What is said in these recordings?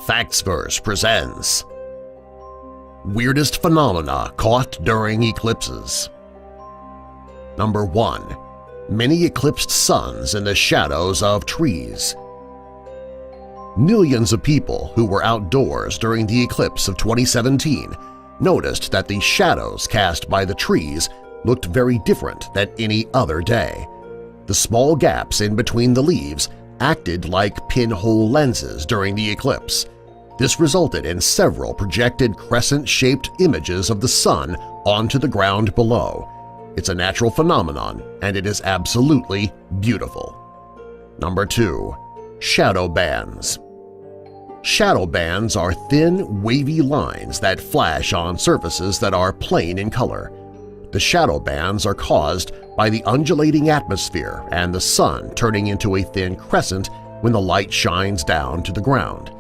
Factsverse presents Weirdest Phenomena Caught During Eclipses. Number 1. Many eclipsed suns in the shadows of trees. Millions of people who were outdoors during the eclipse of 2017 noticed that the shadows cast by the trees looked very different than any other day. The small gaps in between the leaves acted like pinhole lenses during the eclipse. This resulted in several projected crescent-shaped images of the sun onto the ground below. It's a natural phenomenon, and it is absolutely beautiful. Number 2. Shadow bands. Shadow bands are thin, wavy lines that flash on surfaces that are plain in color. The shadow bands are caused by the undulating atmosphere and the sun turning into a thin crescent when the light shines down to the ground.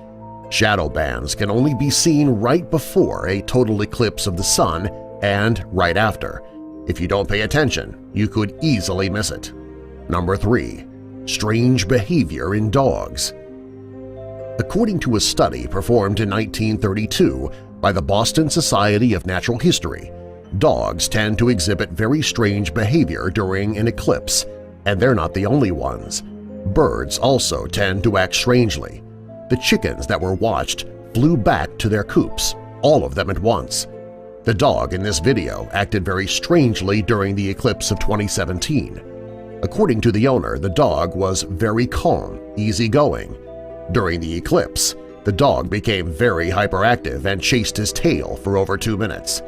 Shadow bands can only be seen right before a total eclipse of the sun and right after. If you don't pay attention, you could easily miss it. Number 3. Strange behavior in dogs. According to a study performed in 1932 by the Boston Society of Natural History, dogs tend to exhibit very strange behavior during an eclipse, and they're not the only ones. Birds also tend to act strangely. The chickens that were watched flew back to their coops, all of them at once. The dog in this video acted very strangely during the eclipse of 2017. According to the owner, the dog was very calm, easygoing. During the eclipse, the dog became very hyperactive and chased his tail for over 2 minutes.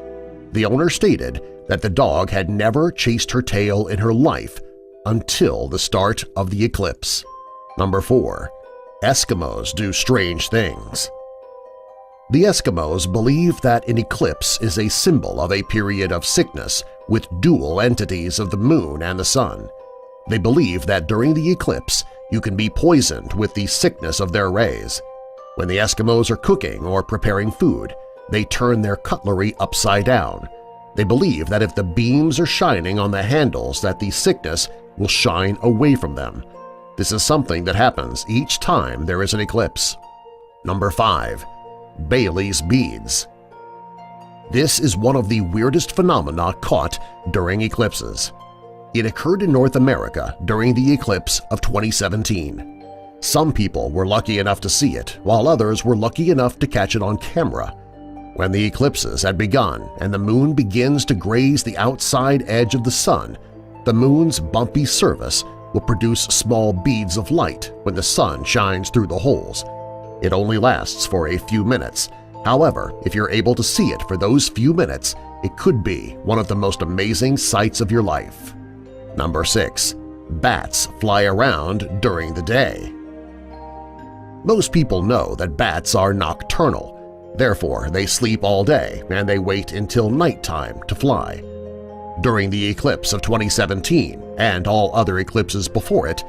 The owner stated that the dog had never chased her tail in her life until the start of the eclipse. Number 4. Eskimos do strange things. The Eskimos believe that an eclipse is a symbol of a period of sickness with dual entities of the moon and the sun. They believe that during the eclipse you can be poisoned with the sickness of their rays. When the Eskimos are cooking or preparing food, they turn their cutlery upside down. They believe that if the beams are shining on the handles that the sickness will shine away from them. This is something that happens each time there is an eclipse. Number 5. Bailey's beads. This is one of the weirdest phenomena caught during eclipses. It occurred in North America during the eclipse of 2017. Some people were lucky enough to see it, while others were lucky enough to catch it on camera. When the eclipses had begun and the moon begins to graze the outside edge of the sun, the moon's bumpy surface will produce small beads of light when the sun shines through the holes. It only lasts for a few minutes. However, if you're able to see it for those few minutes, it could be one of the most amazing sights of your life. Number 6. Bats fly around during the day. Most people know that bats are nocturnal, therefore they sleep all day and they wait until nighttime to fly. During the eclipse of 2017 and all other eclipses before it,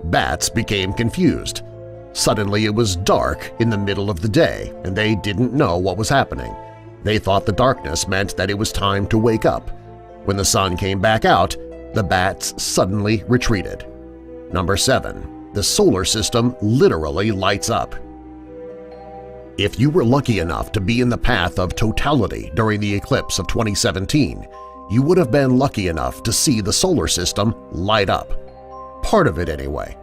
bats became confused. Suddenly it was dark in the middle of the day and they didn't know what was happening. They thought the darkness meant that it was time to wake up. When the sun came back out, the bats suddenly retreated. Number 7. The solar system literally lights up. If you were lucky enough to be in the path of totality during the eclipse of 2017, you would have been lucky enough to see the solar system light up. Part of it anyway.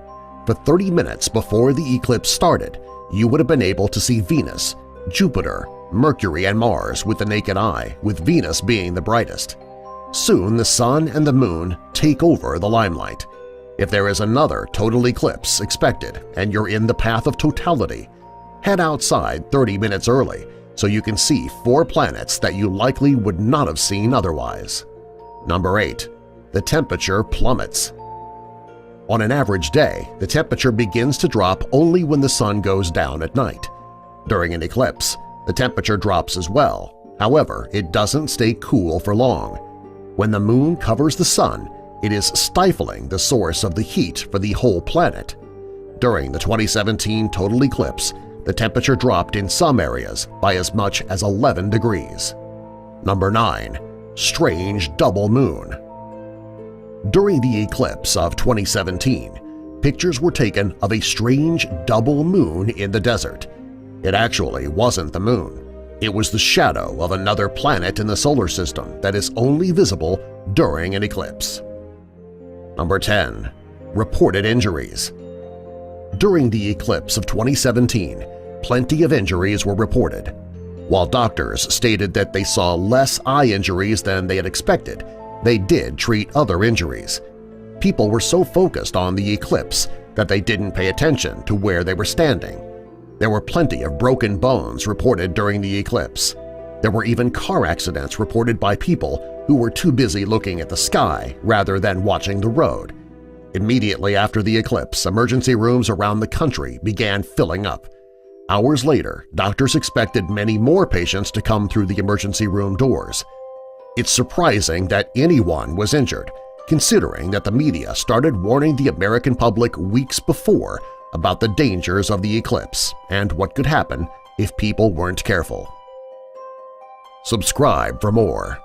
For 30 minutes before the eclipse started, you would have been able to see Venus, Jupiter, Mercury, and Mars with the naked eye, with Venus being the brightest. Soon the sun and the moon take over the limelight. If there is another total eclipse expected and you're in the path of totality, head outside 30 minutes early so you can see 4 planets that you likely would not have seen otherwise. Number 8. The temperature plummets. On an average day, the temperature begins to drop only when the sun goes down at night. During an eclipse, the temperature drops as well. However, it doesn't stay cool for long. When the moon covers the sun, it is stifling the source of the heat for the whole planet. During the 2017 total eclipse, the temperature dropped in some areas by as much as 11 degrees. Number 9. Strange double moon. During the eclipse of 2017, pictures were taken of a strange double moon in the desert. It actually wasn't the moon. It was the shadow of another planet in the solar system that is only visible during an eclipse. Number 10. Reported injuries. During the eclipse of 2017, plenty of injuries were reported. While doctors stated that they saw less eye injuries than they had expected, they did treat other injuries. People were so focused on the eclipse that they didn't pay attention to where they were standing. There were plenty of broken bones reported during the eclipse. There were even car accidents reported by people who were too busy looking at the sky rather than watching the road. Immediately after the eclipse, emergency rooms around the country began filling up. Hours later, doctors expected many more patients to come through the emergency room doors. It's surprising that anyone was injured, considering that the media started warning the American public weeks before about the dangers of the eclipse and what could happen if people weren't careful. Subscribe for more.